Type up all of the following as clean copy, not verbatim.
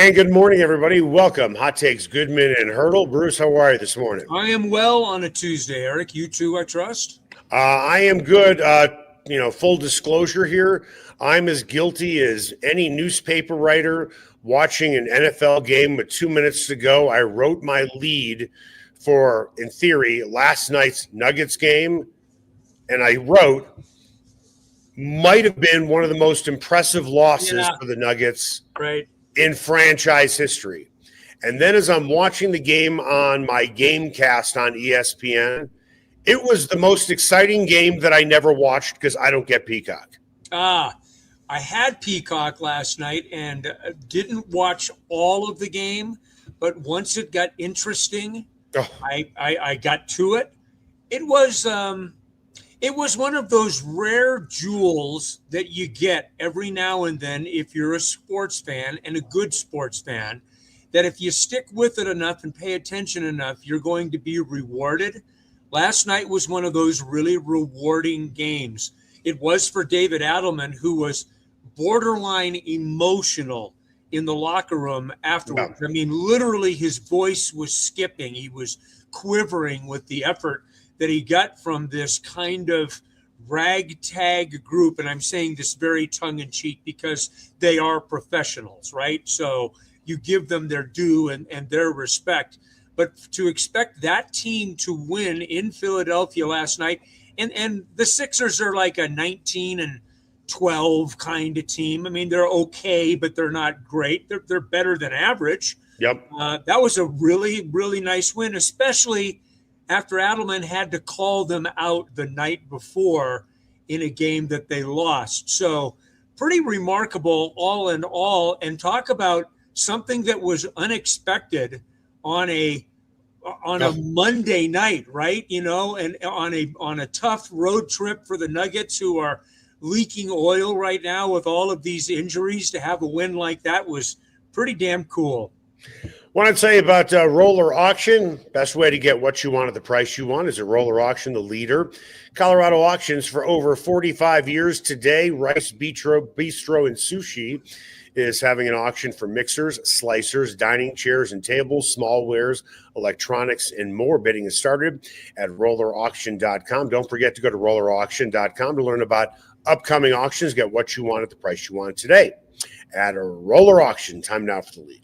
And good morning, everybody. Welcome. Hot Takes, Goodman and Haertl. Bruce, how are you this morning? I am well on a Tuesday, Eric. You too, I trust? I am good. Full disclosure here, I'm as guilty as any newspaper writer watching an NFL game with 2 minutes to go. I wrote my lead for, in theory, last night's Nuggets game, and I wrote might have been one of the most impressive losses for the Nuggets in franchise history. And then as I'm watching the game on my Gamecast on ESPN, it was the most exciting game that I never watched because I don't get Peacock. I had Peacock last night and didn't watch all of the game, but once it got interesting, I got to it. It was one of those rare jewels that you get every now and then if you're a sports fan and a good sports fan, that if you stick with it enough and pay attention enough, you're going to be rewarded. Last night was one of those really rewarding games. It was for David Adelman, who was borderline emotional in the locker room afterwards. I mean, literally his voice was skipping. He was quivering with the effort that he got from this kind of ragtag group. And I'm saying this very tongue-in-cheek because they are professionals, right? So you give them their due and their respect. But to expect that team to win in Philadelphia last night, and the Sixers are like a 19-12 kind of team. I mean, they're okay, but they're not great. They're better than average. Yep. That was a really, really nice win, especially after Adelman had to call them out the night before in a game that they lost. So pretty remarkable all in all, and talk about something that was unexpected on a Monday night, right? You know, and on a tough road trip for the Nuggets, who are leaking oil right now with all of these injuries. To have a win like that was pretty damn cool. Want to tell you about Roller Auction. Best way to get what you want at the price you want is at Roller Auction, the leader. Colorado Auctions for over 45 years. Today, Rice Bistro and Sushi is having an auction for mixers, slicers, dining chairs and tables, smallwares, electronics, and more. Bidding is started at rollerauction.com. Don't forget to go to rollerauction.com to learn about upcoming auctions. Get what you want at the price you want today at a Roller Auction. Time now for the lead.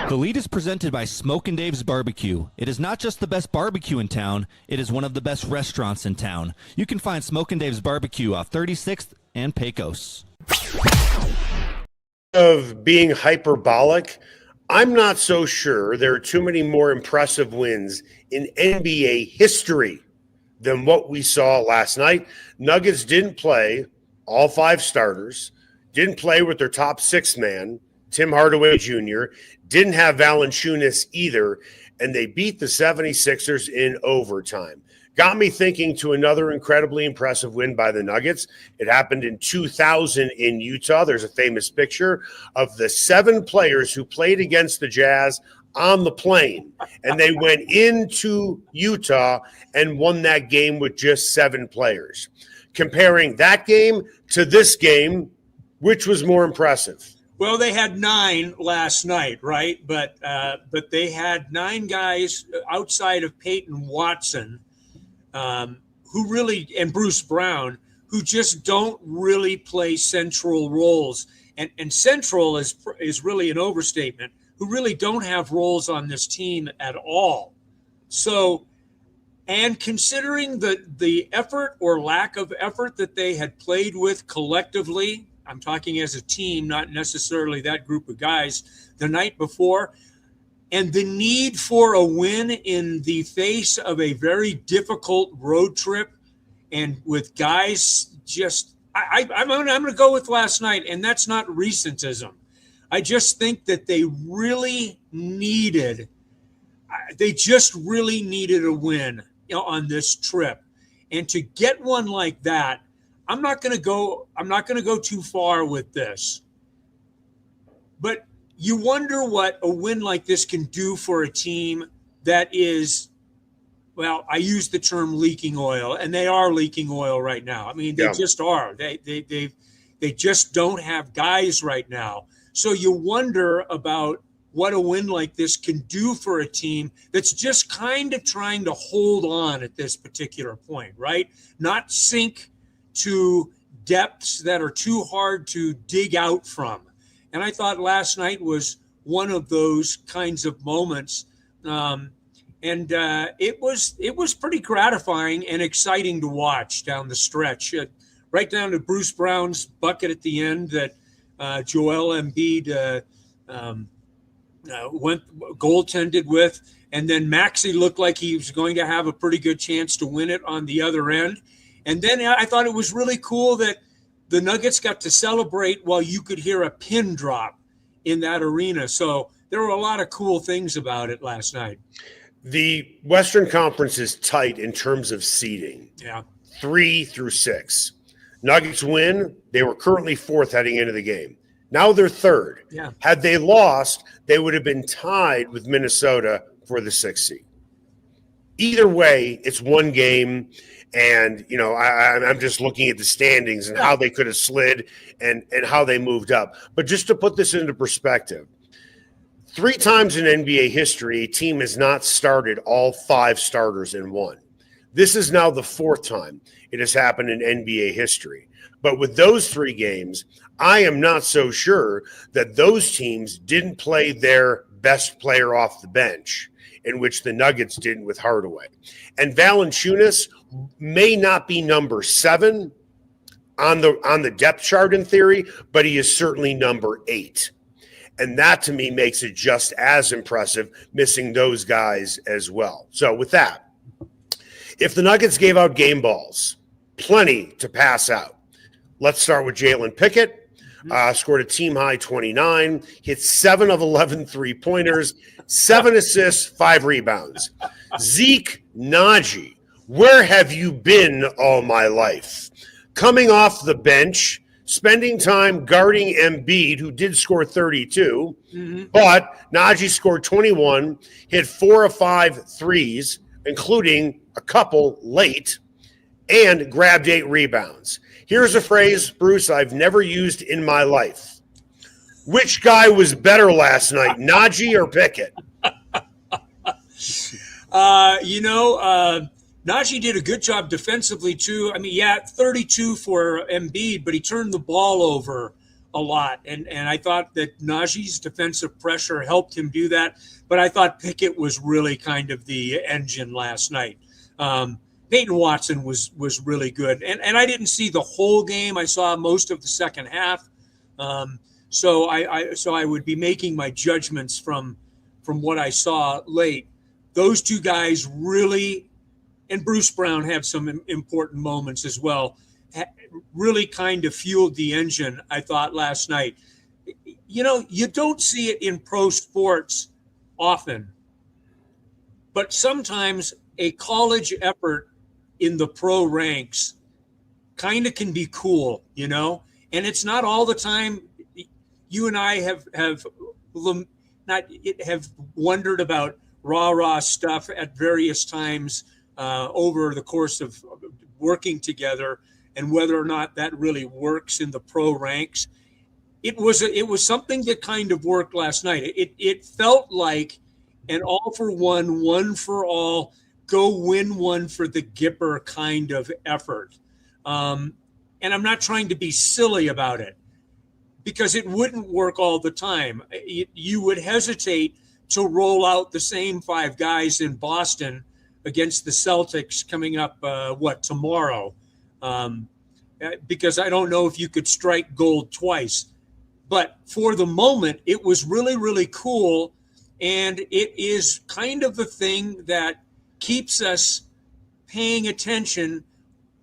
The lead is presented by Smokin' Dave's Barbecue. It is not just the best barbecue in town, it is one of the best restaurants in town. You can find Smokin' Dave's Barbecue off 36th and Pecos. Of being hyperbolic, I'm not so sure there are too many more impressive wins in NBA history than what we saw last night. Nuggets didn't play all five starters, didn't play with their top six man, Tim Hardaway Jr., didn't have Valančiūnas either, and they beat the 76ers in overtime. Got me thinking to another incredibly impressive win by the Nuggets. It happened in 2000 in Utah. There's a famous picture of the 7 players who played against the Jazz on the plane, and they went into Utah and won that game with just 7 players. Comparing that game to this game, which was more impressive? Well, they had 9 last night, right? But they had 9 guys outside of Peyton Watson, who really, and Bruce Brown, who just don't really play central roles. And central is really an overstatement, who really don't have roles on this team at all. So, and considering the effort or lack of effort that they had played with collectively, I'm talking as a team, not necessarily that group of guys, the night before, and the need for a win in the face of a very difficult road trip, and with guys just, I'm going to go with last night, and that's not recentism. I just think that they just really needed a win, on this trip, and to get one like that. I'm not going to go too far with this, but you wonder what a win like this can do for a team that is, well, I use the term leaking oil, and they are leaking oil right now. I mean, they just are. They just don't have guys right now. So you wonder about what a win like this can do for a team that's just kind of trying to hold on at this particular point, right? Not sink to depths that are too hard to dig out from. And I thought last night was one of those kinds of moments. It was pretty gratifying and exciting to watch down the stretch, right down to Bruce Brown's bucket at the end that Joel Embiid went goaltended with, and then Maxey looked like he was going to have a pretty good chance to win it on the other end. And then I thought it was really cool that the Nuggets got to celebrate while you could hear a pin drop in that arena. So there were a lot of cool things about it last night. The Western Conference is tight in terms of seeding. Yeah. 3 through 6. Nuggets win. They were currently 4th heading into the game. Now they're 3rd. Yeah. Had they lost, they would have been tied with Minnesota for the 6th seed. Either way, it's one game. And, I'm just looking at the standings and how they could have slid and how they moved up. But just to put this into perspective, 3 times in NBA history, a team has not started all 5 starters in one. This is now the 4th time it has happened in NBA history. But with those 3 games, I am not so sure that those teams didn't play their best player off the bench, in which the Nuggets didn't with Hardaway. And Valančiūnas may not be number 7 on the depth chart in theory, but he is certainly number 8. And that to me makes it just as impressive, missing those guys as well. So with that, if the Nuggets gave out game balls, plenty to pass out. Let's start with Jalen Pickett. Scored a team-high 29, hit 7 of 11 three-pointers, 7 assists, 5 rebounds. Zeke Nnaji, where have you been all my life? Coming off the bench, spending time guarding Embiid, who did score 32, but Nnaji scored 21, hit 4 of 5 threes, including a couple late, and grabbed 8 rebounds. Here's a phrase, Bruce, I've never used in my life. Which guy was better last night, Nnaji or Pickett? Nnaji did a good job defensively, too. I mean, 32 for Embiid, but he turned the ball over a lot. And I thought that Najee's defensive pressure helped him do that. But I thought Pickett was really kind of the engine last night. Peyton Watson was really good. And I didn't see the whole game. I saw most of the second half. So I would be making my judgments from what I saw late. Those 2 guys really, and Bruce Brown had some important moments as well, really kind of fueled the engine, I thought, last night. You don't see it in pro sports often, but sometimes a college effort in the pro ranks kind of can be cool, and it's not all the time. You and I have wondered about rah stuff at various times over the course of working together, and whether or not that really works in the pro ranks. It was something that kind of worked last night. It felt like an all for one for all, go win one for the Gipper kind of effort. And I'm not trying to be silly about it, because it wouldn't work all the time. You would hesitate to roll out the same 5 guys in Boston against the Celtics coming up, tomorrow? Because I don't know if you could strike gold twice. But for the moment, it was really, really cool. And it is kind of the thing that keeps us paying attention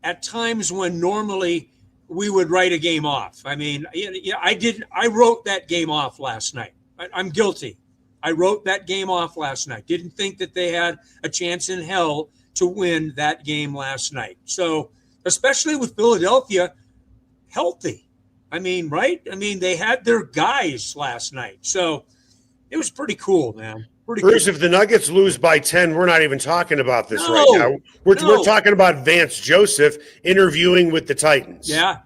at times when normally we would write a game off. I mean, I wrote that game off last night. I'm guilty. I wrote that game off last night. Didn't think that they had a chance in hell to win that game last night. So, especially with Philadelphia healthy. I mean, right? I mean, they had their guys last night. So, it was pretty cool, man. Bruce, if the Nuggets lose by 10, we're not even talking about this right now. We're talking about Vance Joseph interviewing with the Titans. Yeah.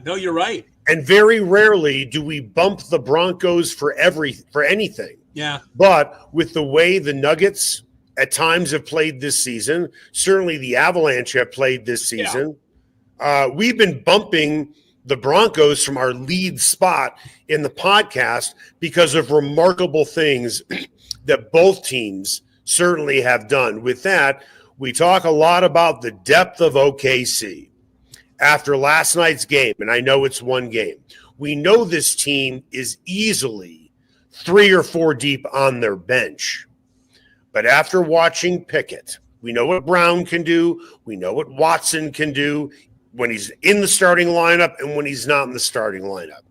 No, you're right. And very rarely do we bump the Broncos for anything. Yeah. But with the way the Nuggets at times have played this season, certainly the Avalanche have played this season, we've been bumping the Broncos from our lead spot in the podcast because of remarkable things that both teams certainly have done. With that, we talk a lot about the depth of OKC. After last night's game, and I know it's one game, we know this team is easily 3 or 4 deep on their bench. But after watching Pickett, we know what Brown can do. We know what Watson can do when he's in the starting lineup and when he's not in the starting lineup.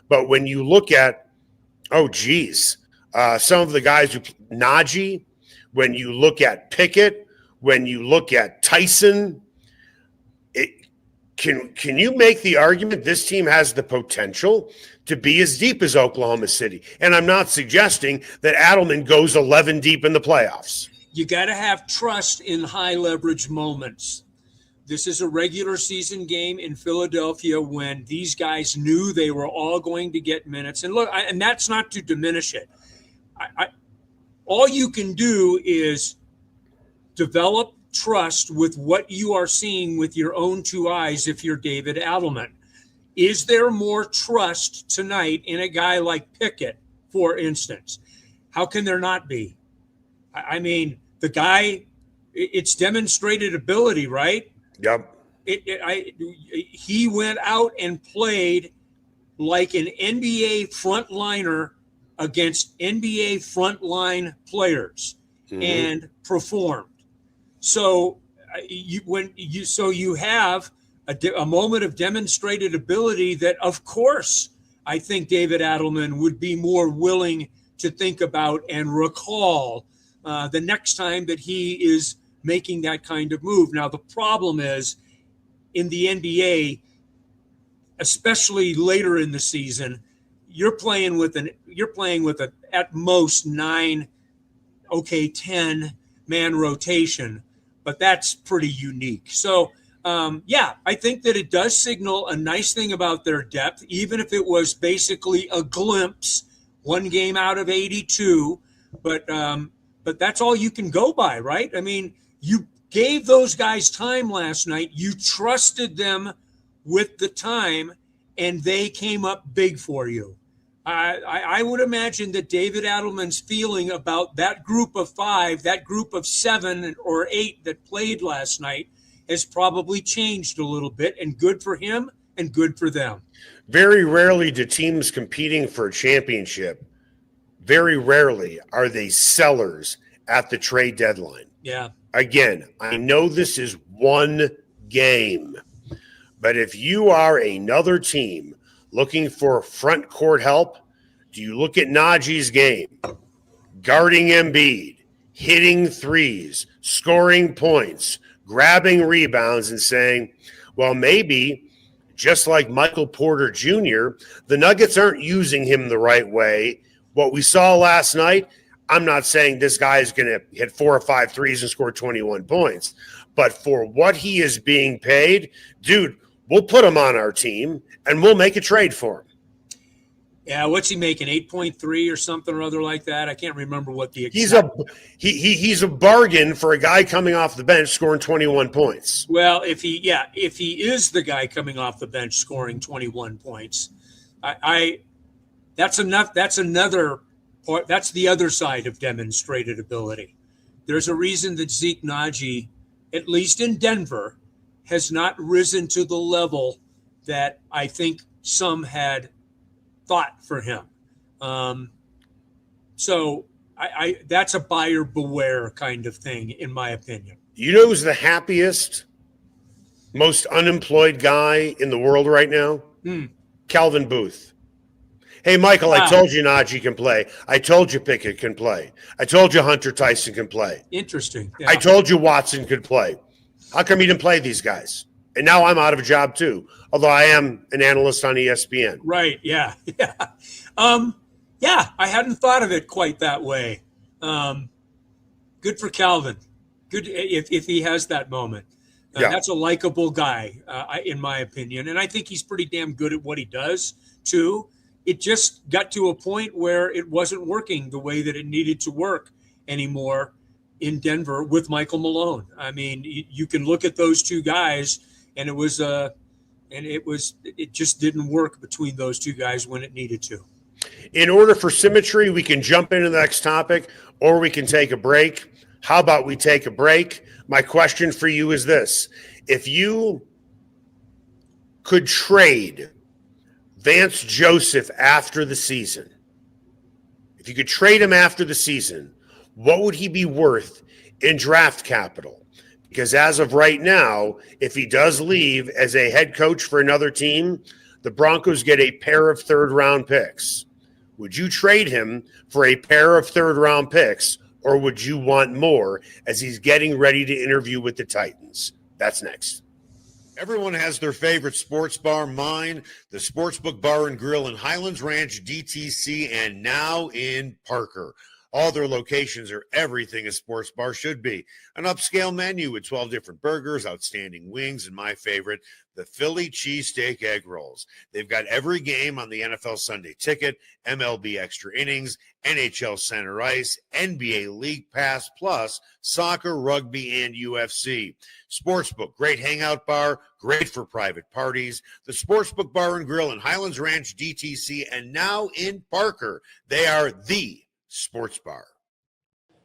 But when you look at, some of the guys who Nnaji, when you look at Pickett, when you look at Tyson, can you make the argument this team has the potential to be as deep as Oklahoma City? And I'm not suggesting that Adelman goes 11 deep in the playoffs. You got to have trust in high leverage moments. This is a regular season game in Philadelphia when these guys knew they were all going to get minutes. And look, and that's not to diminish it. All you can do is develop trust with what you are seeing with your own 2 eyes if you're David Adelman. Is there more trust tonight in a guy like Pickett, for instance? How can there not be? I mean, the guy, it's demonstrated ability, right? Yep. He went out and played like an NBA frontliner against NBA frontline players and performed. So you have a moment of demonstrated ability that, of course, I think David Adelman would be more willing to think about and recall the next time that he is making that kind of move. Now, the problem is in the NBA, especially later in the season, you're playing with at most 10 man rotation, but that's pretty unique. So, I think that it does signal a nice thing about their depth, even if it was basically a glimpse, 1 game out of 82. But that's all you can go by, right? I mean, you gave those guys time last night. You trusted them with the time, and they came up big for you. I would imagine that David Adelman's feeling about that group of 5, that group of 7 or 8 that played last night has probably changed a little bit, and good for him and good for them. Very rarely do teams competing for a championship, very rarely are they sellers at the trade deadline. Yeah. Again, I know this is one game, but if you are another team looking for front court help, do you look at Nnaji's game? Guarding Embiid, hitting threes, scoring points, grabbing rebounds, and saying, well, maybe just like Michael Porter Jr., the Nuggets aren't using him the right way. What we saw last night, I'm not saying this guy is going to hit 4 or 5 threes and score 21 points, but for what he is being paid, dude, we'll put him on our team and we'll make a trade for him. Yeah, what's he making? 8.3 or something or other like that? I can't remember what the exact. He's a bargain for a guy coming off the bench scoring 21 points. Well, if he is the guy coming off the bench scoring 21 points, that's enough. That's another part. That's the other side of demonstrated ability. There's a reason that Zeke Nnaji, at least in Denver, has not risen to the level that I think some had thought for him. So that's a buyer beware kind of thing, in my opinion. You know who's the happiest, most unemployed guy in the world right now? Calvin Booth. Hey, Michael, I told you Nnaji can play. I told you Pickett can play. I told you Hunter Tyson can play. Interesting. Yeah. I told you Watson could play. How come you didn't play these guys? And now I'm out of a job too, although I am an analyst on ESPN. Right, yeah. I hadn't thought of it quite that way. Good for Calvin. Good if he has that moment. That's a likable guy, in my opinion. And I think he's pretty damn good at what he does, too. It just got to a point where it wasn't working the way that it needed to work anymore in Denver with Michael Malone. I mean, you can look at those two guys, and it just didn't work between those two guys when it needed to. In order for symmetry, we can jump into the next topic, or we can take a break. How about we take a break? My question for you is this. If you could trade Vance Joseph after the season, if you could trade him after the season, what would he be worth in draft capital? Because as of right now, if he does leave as a head coach for another team, the Broncos get a pair of third-round picks. Would you trade him for a pair of third-round picks, or would you want more as he's getting ready to interview with the Titans? That's next. Everyone has their favorite sports bar. Mine, the Sportsbook Bar and Grill in Highlands Ranch, DTC, and now in Parker. All their locations are everything a sports bar should be. An upscale menu with 12 different burgers, outstanding wings, and my favorite, the Philly cheesesteak egg rolls. They've got every game on the NFL Sunday Ticket, MLB Extra Innings, NHL Center Ice, NBA League Pass, plus soccer, rugby, and UFC. Sportsbook, great hangout bar, great for private parties. The Sportsbook Bar and Grill in Highlands Ranch, DTC, and now in Parker. They are the sports bar.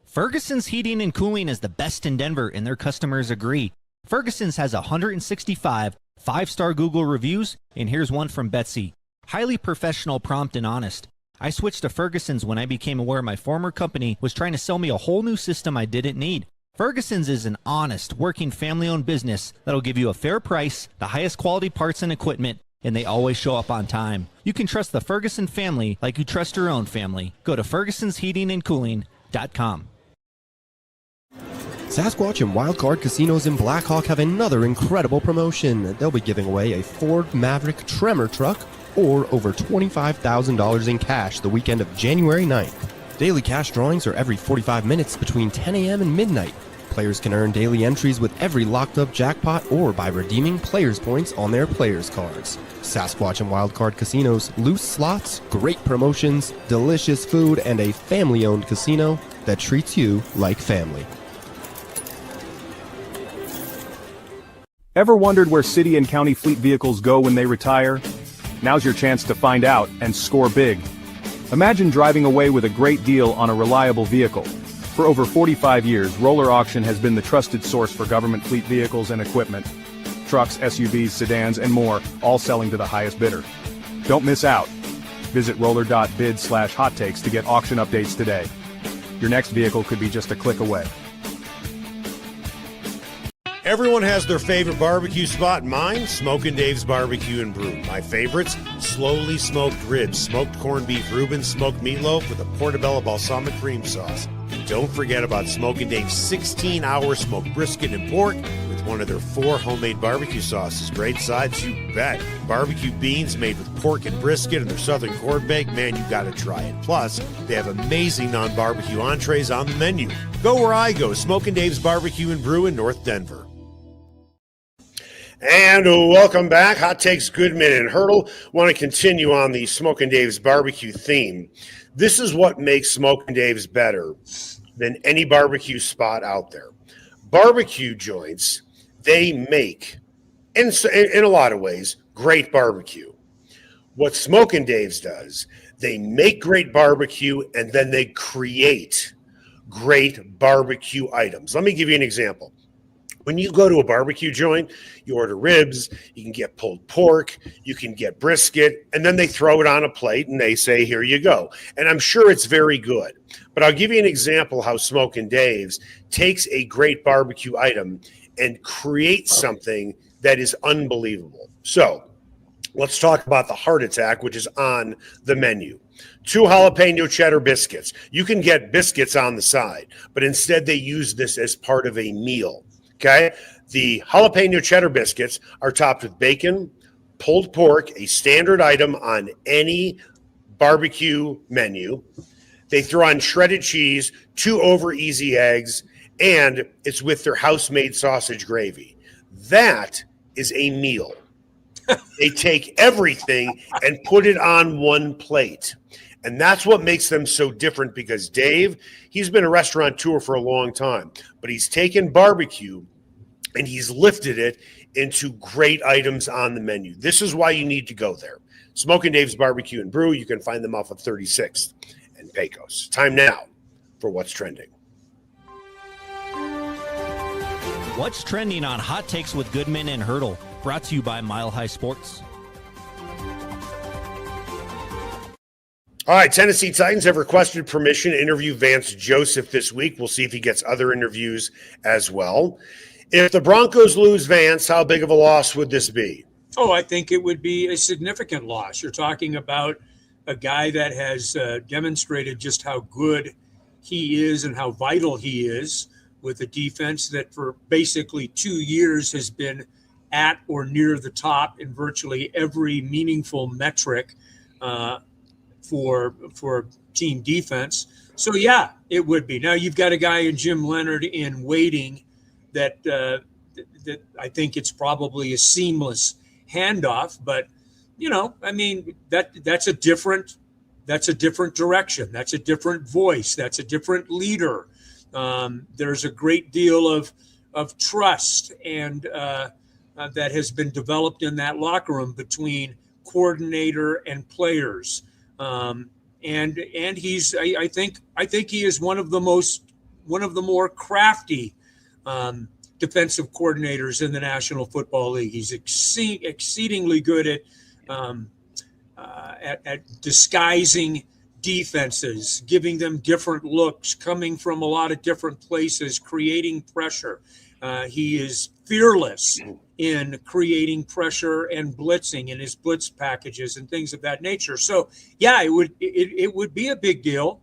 Ferguson's Heating and Cooling is the best in Denver, and their customers agree. Ferguson's has 165 5-star Google reviews, and here's one from Betsy. Highly professional, prompt, and honest. I switched to Ferguson's when I became aware my former company was trying to sell me a whole new system I didn't need. Ferguson's is an honest, working, family-owned business that'll give you a fair price, the highest quality parts and equipment, and they always show up on time. You can trust the Ferguson family like you trust your own family. Go to fergusonsheatingandcooling.com. Sasquatch and Wildcard Casinos in Blackhawk have another incredible promotion. They'll be giving away a Ford Maverick Tremor truck or over $25,000 in cash the weekend of January 9th. Daily cash drawings are every 45 minutes between 10 a.m. and midnight. Players can earn daily entries with every locked-up jackpot or by redeeming players' points on their players' cards. Sasquatch and Wildcard Casinos, loose slots, great promotions, delicious food, and a family-owned casino that treats you like family. Ever wondered where city and county fleet vehicles go when they retire? Now's your chance to find out and score big. Imagine driving away with a great deal on a reliable vehicle. For over 45 years, Roller Auction has been the trusted source for government fleet vehicles and equipment. Trucks, SUVs, sedans, and more, all selling to the highest bidder. Don't miss out. Visit roller.bid/hot takes to get auction updates today. Your next vehicle could be just a click away. Everyone has their favorite barbecue spot. Mine, Smokin' Dave's Barbecue and Brew. My favorites, slowly smoked ribs, smoked corned beef Reuben, smoked meatloaf with a portobello balsamic cream sauce. Don't forget about Smokin' Dave's 16-hour smoked brisket and pork with one of their 4 homemade barbecue sauces. Great sides, you bet. Barbecue beans made with pork and brisket and their southern corn bake. Man, you gotta try it. Plus, they have amazing non-barbecue entrees on the menu. Go where I go, Smokin' Dave's Barbecue and Brew in North Denver. And welcome back. Hot Takes Goodman and Haertl. Want to continue on the Smokin' Dave's barbecue theme. This is what makes Smokin' Dave's better than any barbecue spot out there. Barbecue joints, they make, in a lot of ways, great barbecue. What Smokin' Dave's does, they make great barbecue and then they create great barbecue items. Let me give you an example. When you go to a barbecue joint, you order ribs, you can get pulled pork, you can get brisket, and then they throw it on a plate and they say, here you go. And I'm sure it's very good. But I'll give you an example how Smokin' Dave's takes a great barbecue item and creates something that is unbelievable. So let's talk about the Heart Attack, which is on the menu. 2 jalapeno cheddar biscuits. You can get biscuits on the side, but instead they use this as part of a meal. Okay, the jalapeno cheddar biscuits are topped with bacon, pulled pork, a standard item on any barbecue menu. They throw on shredded cheese, 2 over easy eggs, and it's with their house-made sausage gravy. That is a meal. They take everything and put it on one plate. And that's what makes them so different, because Dave, he's been a restaurateur for a long time, but he's taken barbecue and he's lifted it into great items on the menu. This is why you need to go there. Smoking Dave's Barbecue and Brew. You can find them off of 36th and Pecos. Time now for What's Trending. What's trending on Hot Takes with Goodman and Haertl? Brought to you by Mile High Sports. All right, Tennessee Titans have requested permission to interview Vance Joseph this week. We'll see if he gets other interviews as well. If the Broncos lose Vance, how big of a loss would this be? Oh, I think it would be a significant loss. You're talking about a guy that has demonstrated just how good he is and how vital he is with a defense that for basically 2 years has been at or near the top in virtually every meaningful metric for team defense. So, yeah, it would be. Now you've got a guy in Jim Leonhard in waiting that that I think it's probably a seamless handoff. But, you know, I mean, that's a different direction. That's a different voice. That's a different leader. There's a great deal of trust and that has been developed in that locker room between coordinator and players. And he's, I think he is one of the more crafty defensive coordinators in the National Football League. He's exceedingly good at disguising defenses, giving them different looks, coming from a lot of different places, creating pressure. He is fearless in creating pressure and blitzing in his blitz packages and things of that nature. So, yeah, it would be a big deal.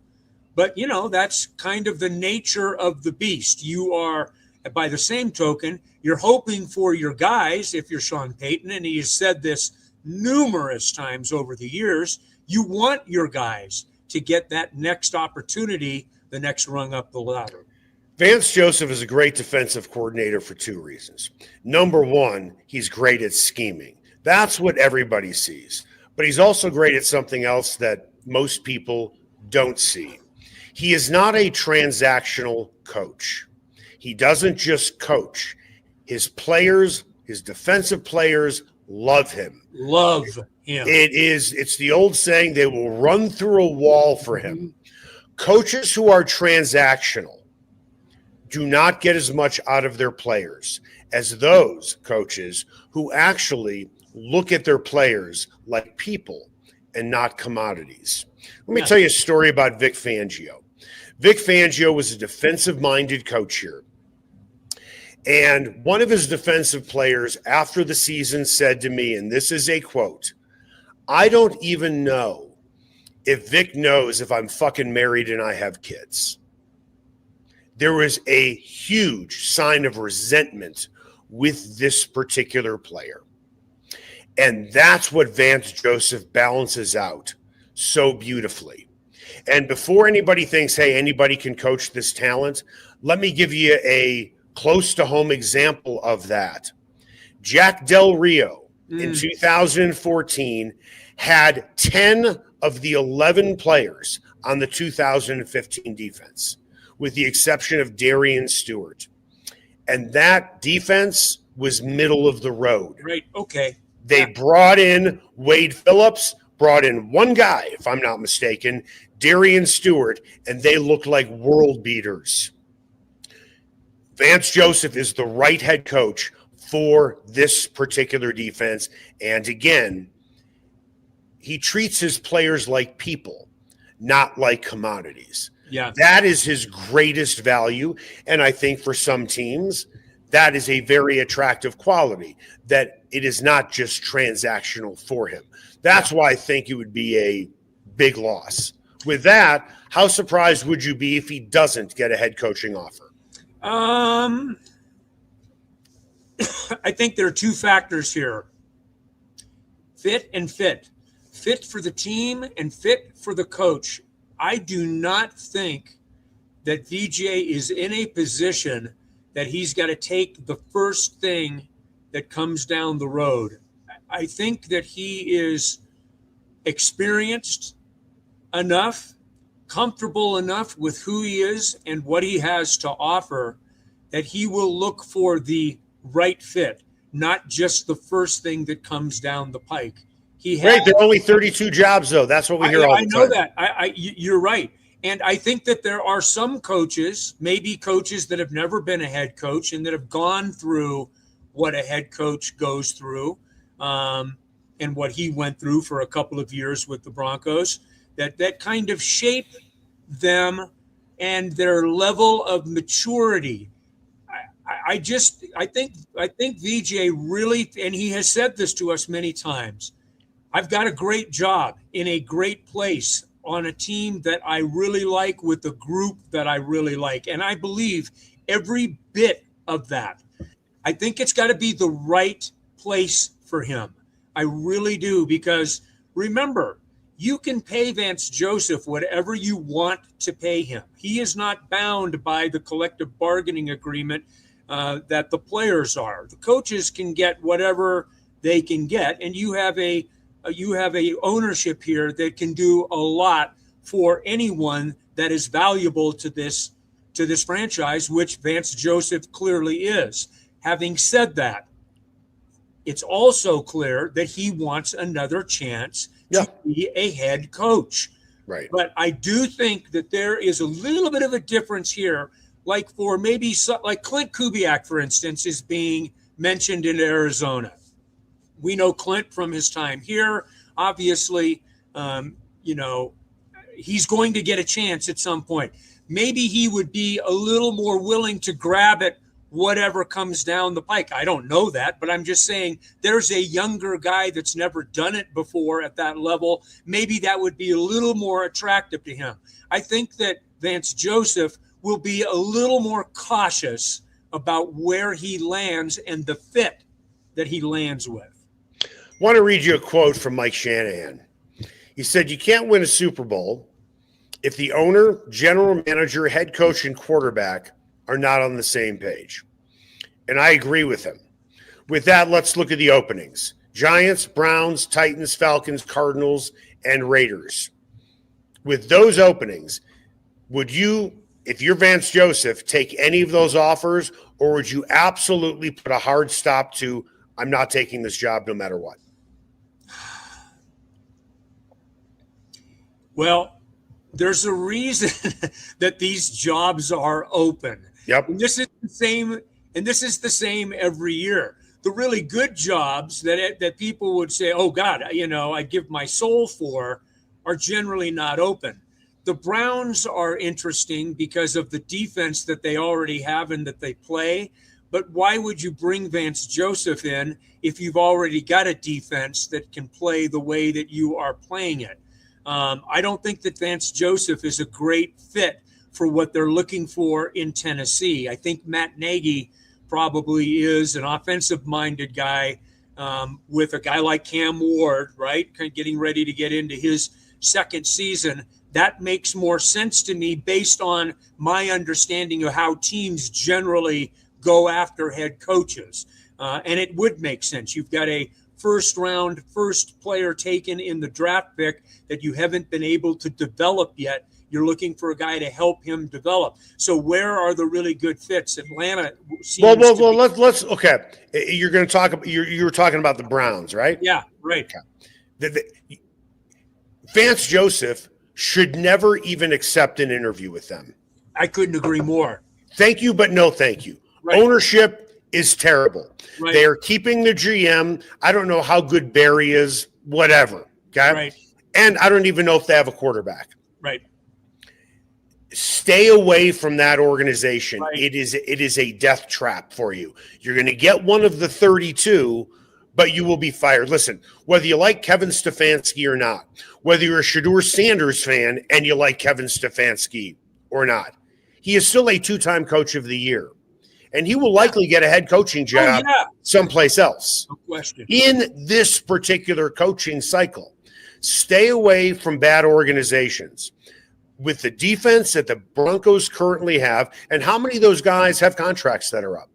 But, you know, that's kind of the nature of the beast. You are, by the same token, you're hoping for your guys, if you're Sean Payton, and he has said this numerous times over the years, you want your guys to get that next opportunity, the next rung up the ladder. Vance Joseph is a great defensive coordinator for two reasons. Number one, he's great at scheming. That's what everybody sees. But he's also great at something else that most people don't see. He is not a transactional coach. He doesn't just coach. His players, his defensive players, love him. Love him. It's the old saying, they will run through a wall for him. Coaches who are transactional do not get as much out of their players as those coaches who actually look at their players like people and not commodities. Let me tell you a story about Vic Fangio. Vic Fangio was a defensive-minded coach here. And one of his defensive players after the season said to me, and this is a quote, "I don't even know if Vic knows if I'm fucking married and I have kids." There was a huge sign of resentment with this particular player. And that's what Vance Joseph balances out so beautifully. And before anybody thinks, hey, anybody can coach this talent, let me give you a close-to-home example of that. Jack Del Rio in 2014 had 10 of the 11 players on the 2015 defense, with the exception of Darian Stewart. And that defense was middle of the road. Right, okay. They brought in Wade Phillips, brought in one guy, if I'm not mistaken, Darian Stewart, and they looked like world beaters. Vance Joseph is the right head coach for this particular defense. And again, he treats his players like people, not like commodities. Yeah. That is his greatest value. And I think for some teams, that is a very attractive quality, that it is not just transactional for him. That's why I think it would be a big loss. With that, how surprised would you be if he doesn't get a head coaching offer? I think there are two factors here. Fit and fit. Fit for the team and fit for the coach. I do not think that VJ is in a position that he's got to take the first thing that comes down the road. I think that he is experienced enough, comfortable enough with who he is and what he has to offer, that he will look for the right fit, not just the first thing that comes down the pike. Right, there are only 32 jobs, though. That's what we hear all the time. I know that. You're right. And I think that there are some coaches, maybe coaches that have never been a head coach and that have gone through what a head coach goes through, and what he went through for a couple of years with the Broncos, that kind of shape them and their level of maturity. I think VJ really, and he has said this to us many times, I've got a great job in a great place on a team that I really like with a group that I really like. And I believe every bit of that. I think it's got to be the right place for him. I really do, because remember, you can pay Vance Joseph whatever you want to pay him. He is not bound by the collective bargaining agreement that the players are. The coaches can get whatever they can get, and you have a ownership here that can do a lot for anyone that is valuable to this franchise, which Vance Joseph clearly is. Having said that, it's also clear that he wants another chance to be a head coach. Right. But I do think that there is a little bit of a difference here, like for maybe like Clint Kubiak, for instance, is being mentioned in Arizona. We know Clint from his time here. Obviously, he's going to get a chance at some point. Maybe he would be a little more willing to grab at whatever comes down the pike. I don't know that, but I'm just saying there's a younger guy that's never done it before at that level. Maybe that would be a little more attractive to him. I think that Vance Joseph will be a little more cautious about where he lands and the fit that he lands with. I want to read you a quote from Mike Shanahan. He said, "You can't win a Super Bowl if the owner, general manager, head coach, and quarterback are not on the same page." And I agree with him. With that, let's look at the openings. Giants, Browns, Titans, Falcons, Cardinals, and Raiders. With those openings, would you, if you're Vance Joseph, take any of those offers, or would you absolutely put a hard stop to, I'm not taking this job no matter what? Well, there's a reason that these jobs are open. Yep. And this is the same every year. The really good jobs that people would say, "Oh God, I'd give my soul for," are generally not open. The Browns are interesting because of the defense that they already have and that they play. But why would you bring Vance Joseph in if you've already got a defense that can play the way that you are playing it? I don't think that Vance Joseph is a great fit for what they're looking for in Tennessee. I think Matt Nagy probably is an offensive-minded guy with a guy like Cam Ward, right, kind of getting ready to get into his second season. That makes more sense to me based on my understanding of how teams generally go after head coaches. And it would make sense. You've got a first player taken in the draft pick that you haven't been able to develop yet. You're looking for a guy to help him develop. So where are the really good fits? Atlanta seems let's okay. You're going to talk. You were talking about the Browns, right? Yeah, right. Okay. Vance Joseph should never even accept an interview with them. I couldn't agree more. Thank you, but no thank you. Right. Ownership is terrible. Right. They are keeping the GM. I don't know how good Barry is, whatever. Okay. Right. And I don't even know if they have a quarterback. Right. Stay away from that organization. Right. It is a death trap for you. You're going to get one of the 32, but you will be fired. Listen, whether you like Kevin Stefanski or not, whether you're a Shedeur Sanders fan and you like Kevin Stefanski or not, he is still a two-time coach of the year. And he will likely get a head coaching job someplace else. No question. In this particular coaching cycle, stay away from bad organizations. With the defense that the Broncos currently have, and how many of those guys have contracts that are up?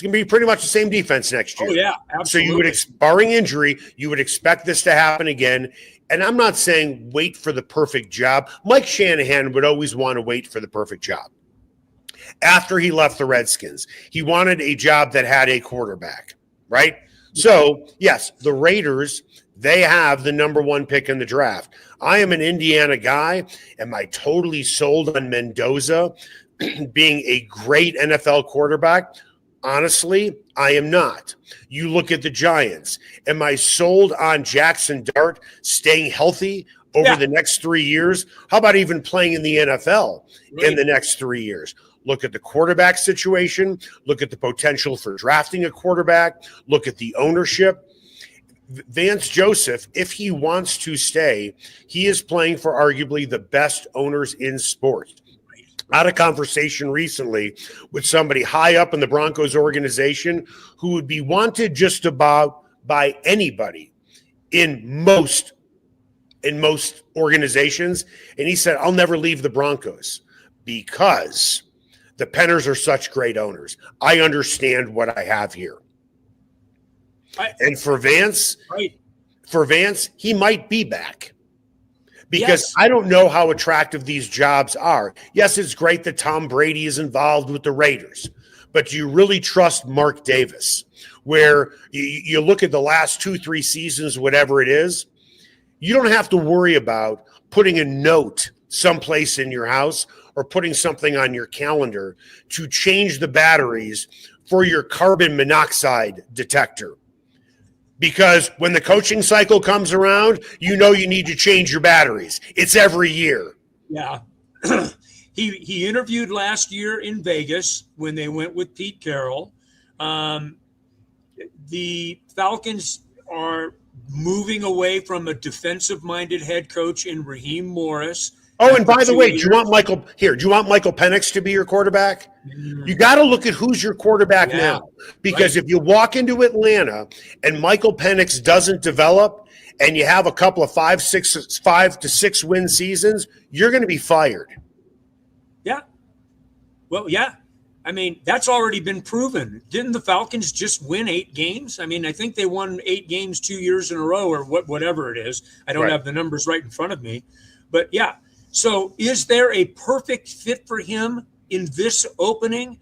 It's going to be pretty much the same defense next year. Oh, yeah, absolutely. So barring injury, you would expect this to happen again. And I'm not saying wait for the perfect job. Mike Shanahan would always want to wait for the perfect job. After he left the Redskins, he wanted a job that had a quarterback, right? So, yes, the Raiders, they have the number 1 pick in the draft. I am an Indiana guy. Am I totally sold on Mendoza being a great NFL quarterback? Honestly, I am not. You look at the Giants. Am I sold on Jackson Dart staying healthy over the next 3 years? How about even playing in the NFL in the next 3 years? Look at the quarterback situation. Look at the potential for drafting a quarterback. Look at the ownership. Vance Joseph, if he wants to stay, he is playing for arguably the best owners in sports. I had a conversation recently with somebody high up in the Broncos organization who would be wanted just about by anybody in most organizations. And he said, I'll never leave the Broncos because the Penners are such great owners. I understand what I have here. And for Vance, he might be back. Because I don't know how attractive these jobs are. Yes, it's great that Tom Brady is involved with the Raiders, but do you really trust Mark Davis? Where you look at the last 2-3 seasons, whatever it is, you don't have to worry about putting a note someplace in your house or putting something on your calendar to change the batteries for your carbon monoxide detector. Because when the coaching cycle comes around, you know you need to change your batteries. It's every year. Yeah. He interviewed last year in Vegas when they went with Pete Carroll. The Falcons are moving away from a defensive-minded head coach in Raheem Morris. Oh, and by the way, do you want Michael Penix to be your quarterback? You got to look at who's your quarterback now. Because if you walk into Atlanta and Michael Penix doesn't develop and you have a couple of 5 to 6 win seasons, you're going to be fired. Yeah. Well, yeah. I mean, that's already been proven. Didn't the Falcons just win 8 games? I mean, I think they won 8 games 2 years in a row or whatever it is. I don't have the numbers right in front of me. But, yeah. So is there a perfect fit for him in this opening?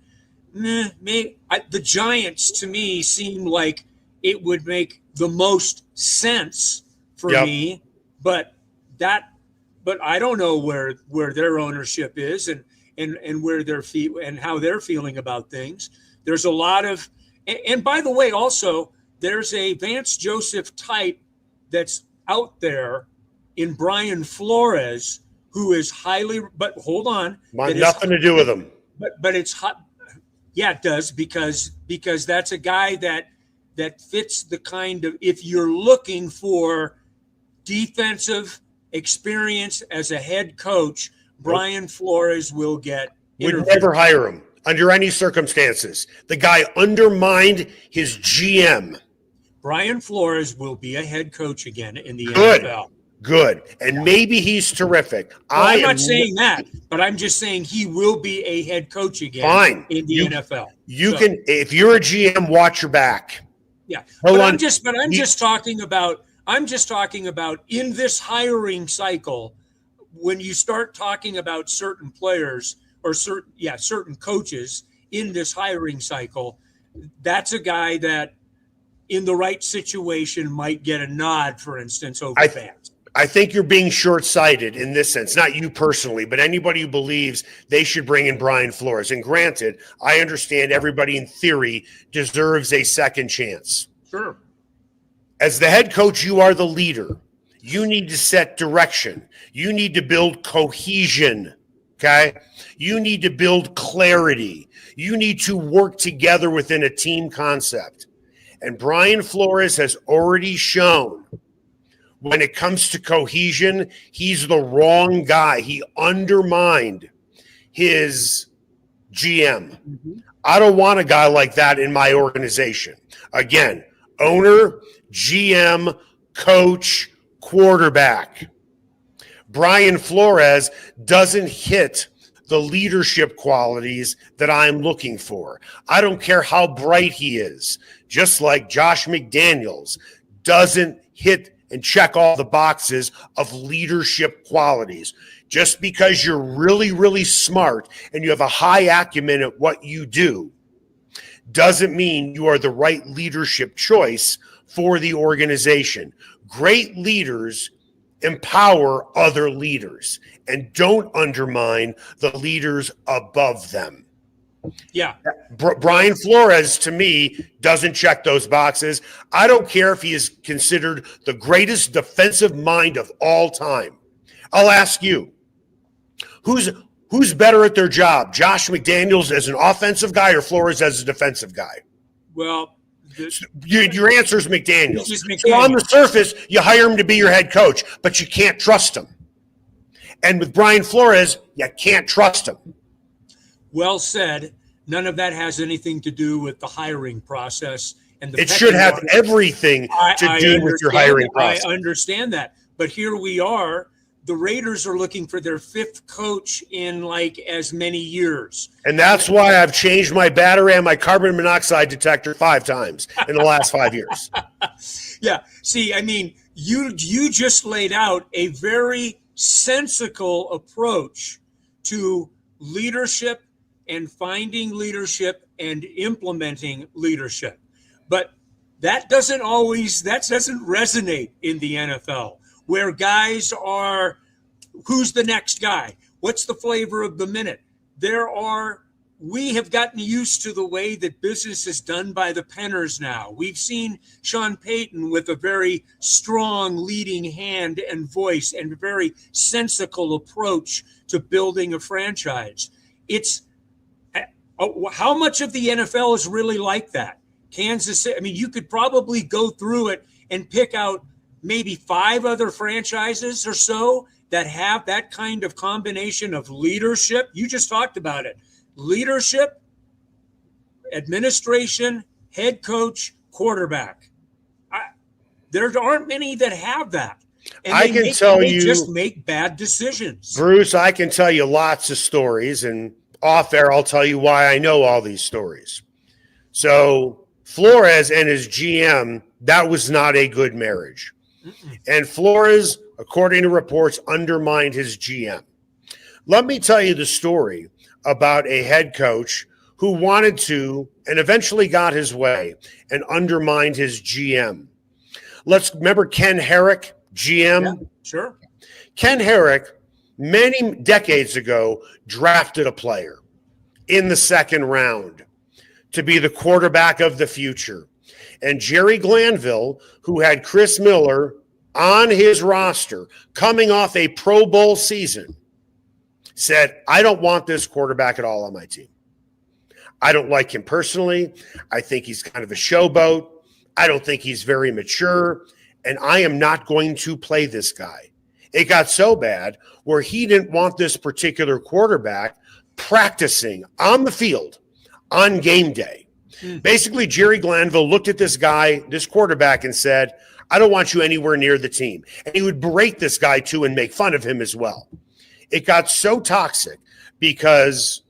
The Giants, to me, seem like it would make the most sense for me. But I don't know where their ownership is and where their feet and how they're feeling about things. There's a lot of and by the way, also there's a Vance Joseph type that's out there in Brian Flores, who is highly, but hold on. Nothing to do with him. But it's hot. Yeah, it does because that's a guy that fits the kind of, if you're looking for defensive experience as a head coach, Brian Flores will get interviewed. Would never hire him under any circumstances. The guy undermined his GM. Brian Flores will be a head coach again in the NFL. Good. And maybe he's terrific. Well, I'm not saying that, but I'm just saying he will be a head coach again in the NFL. You can, if you're a GM, watch your back. Yeah. I'm just talking about in this hiring cycle, when you start talking about certain players or certain coaches in this hiring cycle, that's a guy that in the right situation might get a nod, for instance, over Vance. I think you're being short-sighted in this sense, not you personally, but anybody who believes they should bring in Brian Flores. And granted, I understand everybody in theory deserves a second chance. Sure. As the head coach, you are the leader. You need to set direction. You need to build cohesion, okay? You need to build clarity. You need to work together within a team concept. And Brian Flores has already shown when it comes to cohesion, he's the wrong guy. He undermined his GM. Mm-hmm. I don't want a guy like that in my organization. Again, owner, GM, coach, quarterback. Brian Flores doesn't hit the leadership qualities that I'm looking for. I don't care how bright he is, just like Josh McDaniels doesn't hit and check all the boxes of leadership qualities. Just because you're really, really smart and you have a high acumen at what you do doesn't mean you are the right leadership choice for the organization. Great leaders empower other leaders and don't undermine the leaders above them. Yeah. Brian Flores, to me, doesn't check those boxes. I don't care if he is considered the greatest defensive mind of all time. I'll ask you, who's better at their job, Josh McDaniels as an offensive guy or Flores as a defensive guy? Well, your answer is McDaniels. McDaniels. So on the surface, you hire him to be your head coach, but you can't trust him. And with Brian Flores, you can't trust him. Well said. None of that has anything to do with the hiring process. And it should have everything to do with your hiring process. I understand that. But here we are. The Raiders are looking for their fifth coach in like as many years. And that's why I've changed my battery and my carbon monoxide detector 5 times in the last 5 years. Yeah. See, I mean, you just laid out a very sensical approach to leadership and finding leadership and implementing leadership. But that doesn't resonate in the NFL, where guys are, who's the next guy? What's the flavor of the minute? We have gotten used to the way that business is done by the penners now. We've seen Sean Payton with a very strong leading hand and voice and a very sensical approach to building a franchise. How much of the NFL is really like that? Kansas City, I mean, you could probably go through it and pick out maybe 5 other franchises or so that have that kind of combination of leadership. You just talked about it. Leadership, administration, head coach, quarterback. There aren't many that have that. And they just make bad decisions. Bruce, I can tell you lots of stories, and off air, I'll tell you why I know all these stories. So Flores and his GM, that was not a good marriage. And Flores, according to reports, undermined his GM. Let me tell you the story about a head coach who wanted to and eventually got his way and undermined his GM. Let's remember Ken Herrick, GM. Yeah, sure. Ken Herrick, many decades ago, drafted a player in the 2nd round to be the quarterback of the future. And Jerry Glanville, who had Chris Miller on his roster coming off a Pro Bowl season, said, I don't want this quarterback at all on my team. I don't like him personally. I think he's kind of a showboat. I don't think he's very mature. And I am not going to play this guy. It got so bad where he didn't want this particular quarterback practicing on the field on game day. Basically, Jerry Glanville looked at this guy, this quarterback, and said, I don't want you anywhere near the team. And he would berate this guy, too, and make fun of him as well. It got so toxic because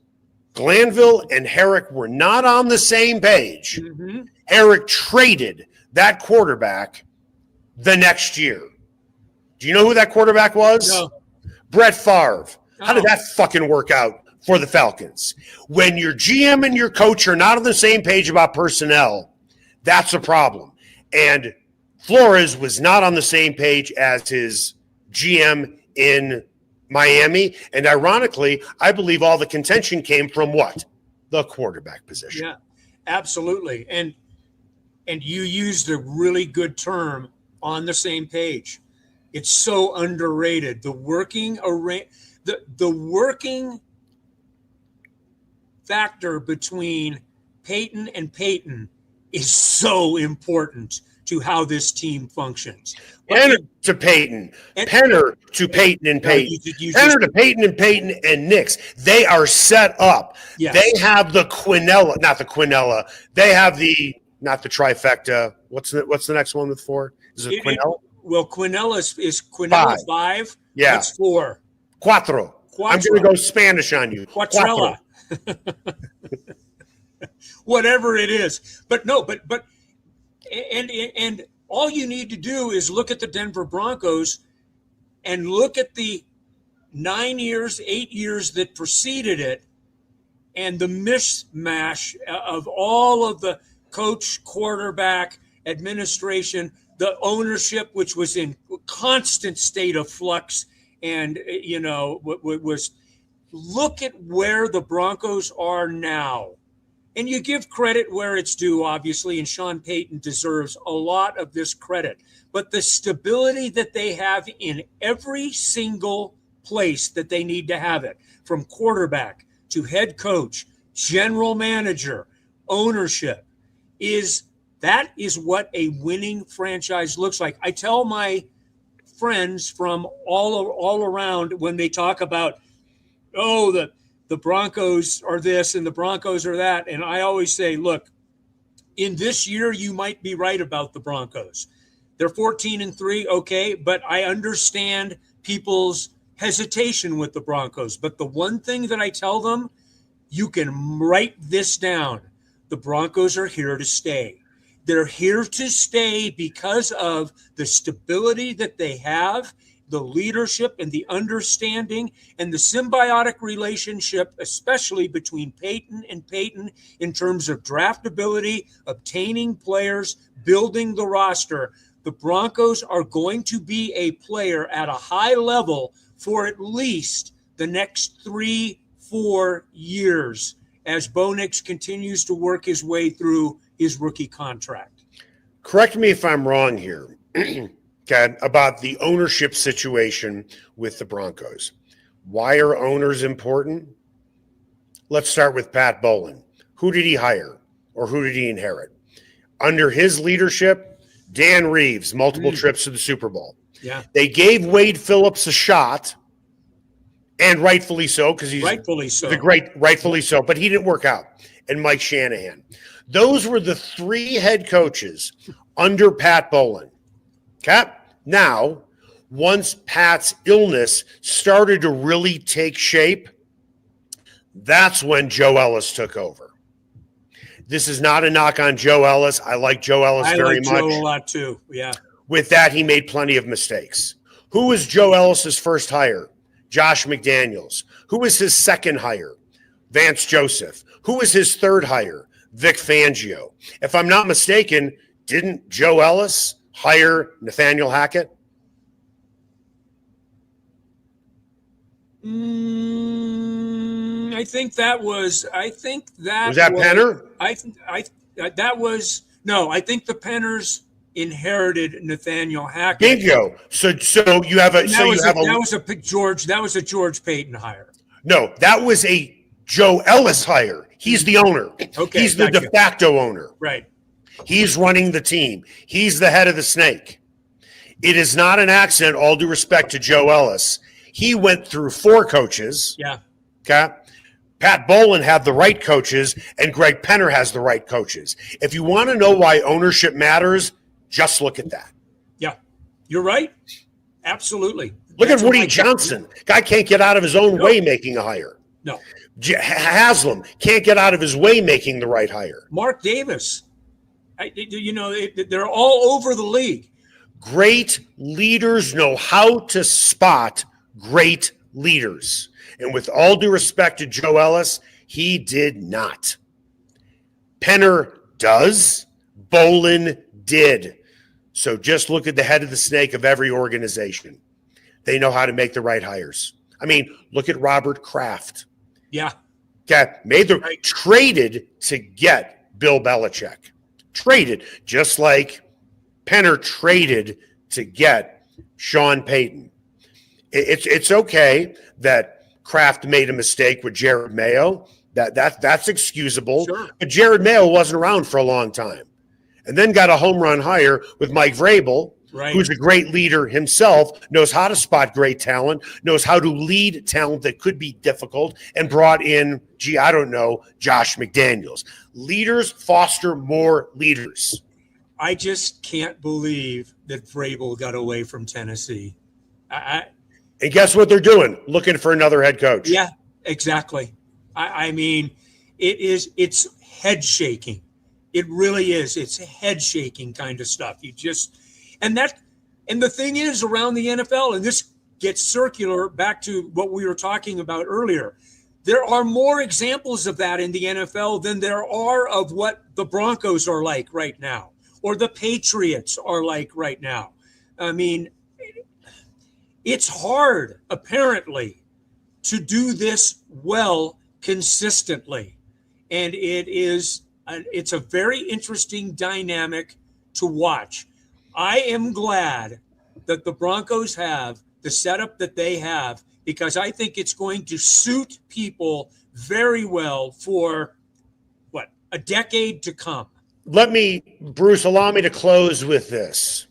Glanville and Herrick were not on the same page. Mm-hmm. Herrick traded that quarterback the next year. Do you know who that quarterback was? No. Brett Favre. How did that fucking work out for the Falcons? When your GM and your coach are not on the same page about personnel, that's a problem. And Flores was not on the same page as his GM in Miami. And ironically, I believe all the contention came from what? The quarterback position. Yeah, absolutely. And you used a really good term, on the same page. It's so underrated. The working factor between Peyton and Peyton is so important to how this team functions. Penner to Peyton. Penner to Peyton and Peyton. Penner to Peyton and Peyton and Nix. They are set up. Yes. They have the not the Quinella. They have not the trifecta. What's the next one with 4? Is it Quinella? Well, Quinella is Quinella 5. Yeah. What's 4? Cuatro. I'm going to go Spanish on you. Quattrella. Whatever it is. But no, but all you need to do is look at the Denver Broncos and look at the 9 years, 8 years that preceded it, and the mishmash of all of the coach, quarterback, administration, the ownership, which was in constant state of flux. And, was look at where the Broncos are now. And you give credit where it's due, obviously, and Sean Payton deserves a lot of this credit. But the stability that they have in every single place that they need to have it, from quarterback to head coach, general manager, ownership, is what a winning franchise looks like. I tell my friends from all around when they talk about, the Broncos are this and the Broncos are that. And I always say, look, in this year, you might be right about the Broncos. They're 14-3, okay, but I understand people's hesitation with the Broncos. But the one thing that I tell them, you can write this down. The Broncos are here to stay. They're here to stay because of the stability that they have, the leadership and the understanding and the symbiotic relationship, especially between Payton and Payton in terms of draftability, obtaining players, building the roster. The Broncos are going to be a player at a high level for at least the next 3-4 years as Bo Nix continues to work his way through his rookie contract. Correct me if I'm wrong here. Okay, about the ownership situation with the Broncos. Why are owners important? Let's start with Pat Bowlen. Who did he hire or who did he inherit? Under his leadership, Dan Reeves, multiple trips to the Super Bowl. Yeah. They gave Wade Phillips a shot, and rightfully so, because he's rightfully so, but he didn't work out. And Mike Shanahan. Those were the three head coaches under Pat Bowlen. Okay? Now, once Pat's illness started to really take shape, that's when Joe Ellis took over. This is not a knock on Joe Ellis. I like Joe Ellis very much. I like Joe a lot too, yeah. With that, he made plenty of mistakes. Who was Joe Ellis's first hire? Josh McDaniels. Who was his second hire? Vance Joseph. Who was his third hire? Vic Fangio. If I'm not mistaken, didn't Joe Ellis hire Nathaniel Hackett? I think that was Penner? I think the Penners inherited Nathaniel Hackett. Bingo. So you have that was a George Payton hire. No, that was a Joe Ellis hire. He's the owner. Okay, he's the de facto owner. Right. He's running the team. He's the head of the snake. It is not an accident, all due respect to Joe Ellis. He went through 4 coaches. Yeah. Okay. Pat Bowlen had the right coaches, and Greg Penner has the right coaches. If you want to know why ownership matters, just look at that. Yeah. You're right. Absolutely. Look at Woody Johnson. Guy can't get out of his own way making a hire. No. Haslam can't get out of his way making the right hire. Mark Davis. They're all over the league. Great leaders know how to spot great leaders. And with all due respect to Joe Ellis, he did not. Penner does. Bowlen did. So just look at the head of the snake of every organization. They know how to make the right hires. I mean, look at Robert Kraft. Yeah. Okay. Traded to get Bill Belichick. Traded, just like Penner traded to get Sean Payton. It's okay that Kraft made a mistake with Jared Mayo. That's excusable. Sure. But Jared Mayo wasn't around for a long time. And then got a home run hire with Mike Vrabel, right, who's a great leader himself, knows how to spot great talent, knows how to lead talent that could be difficult, and brought in, Josh McDaniels. Leaders foster more leaders. I just can't believe that Vrabel got away from Tennessee. And guess what they're doing? Looking for another head coach. Yeah, exactly. I mean, it's head shaking. It really is. It's head shaking kind of stuff. And the thing is around the NFL, and this gets circular back to what we were talking about earlier. There are more examples of that in the NFL than there are of what the Broncos are like right now, or the Patriots are like right now. I mean, it's hard, apparently, to do this well consistently. And it's a very interesting dynamic to watch. I am glad that the Broncos have the setup that they have, because I think it's going to suit people very well for, a decade to come. Bruce, allow me to close with this.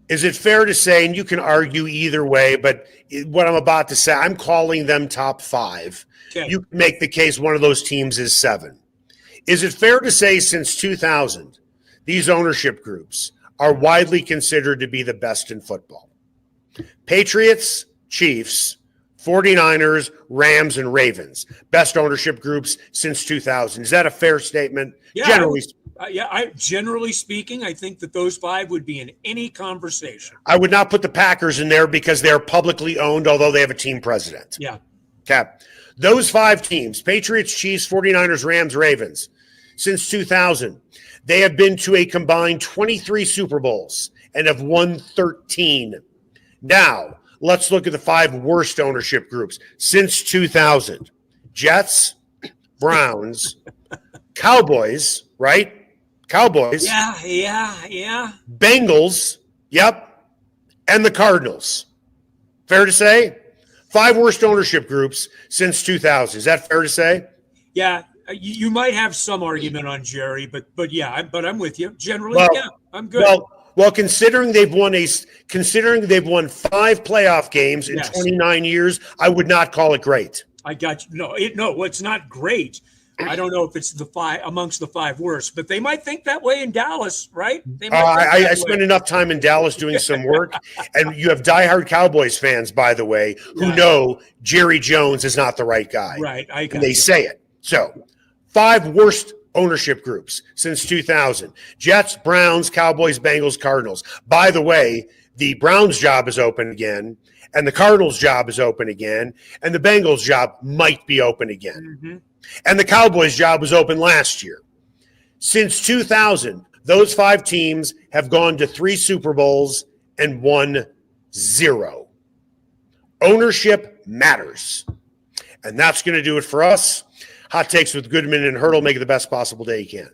Is it fair to say, and you can argue either way, but what I'm about to say, I'm calling them top 5. Okay. You can make the case one of those teams is 7. Is it fair to say since 2000, these ownership groups are widely considered to be the best in football? Patriots, Chiefs, 49ers, Rams, and Ravens. Best ownership groups since 2000. Is that a fair statement? Yeah, generally speaking, I think that those 5 would be in any conversation. I would not put the Packers in there because they're publicly owned, although they have a team president. Yeah. Okay. Those 5 teams, Patriots, Chiefs, 49ers, Rams, Ravens, since 2000, they have been to a combined 23 Super Bowls and have won 13. Now, let's look at the 5 worst ownership groups since 2000. Jets, Browns, Cowboys, right? Cowboys. Yeah. Bengals, yep, and the Cardinals. Fair to say? 5 worst ownership groups since 2000. Is that fair to say? Yeah, you might have some argument on Jerry, but I'm with you. Generally, I'm good. Well, considering they've won 5 playoff games in 29 years, I would not call it great. I got you. No, it's not great. I don't know if it's the 5 amongst the 5 worst, but they might think that way in Dallas, right? I spent enough time in Dallas doing some work, and you have diehard Cowboys fans, by the way, who know Jerry Jones is not the right guy. Right, and they say it. So, 5 worst ownership groups since 2000. Jets, Browns, Cowboys, Bengals, Cardinals. By the way, the Browns job is open again, and the Cardinals job is open again, and the Bengals job might be open again. Mm-hmm. And the Cowboys job was open last year. Since 2000, those 5 teams have gone to 3 Super Bowls and won 0. Ownership matters. And that's going to do it for us. Hot Takes with Goodman and Haertl. Make it the best possible day you can.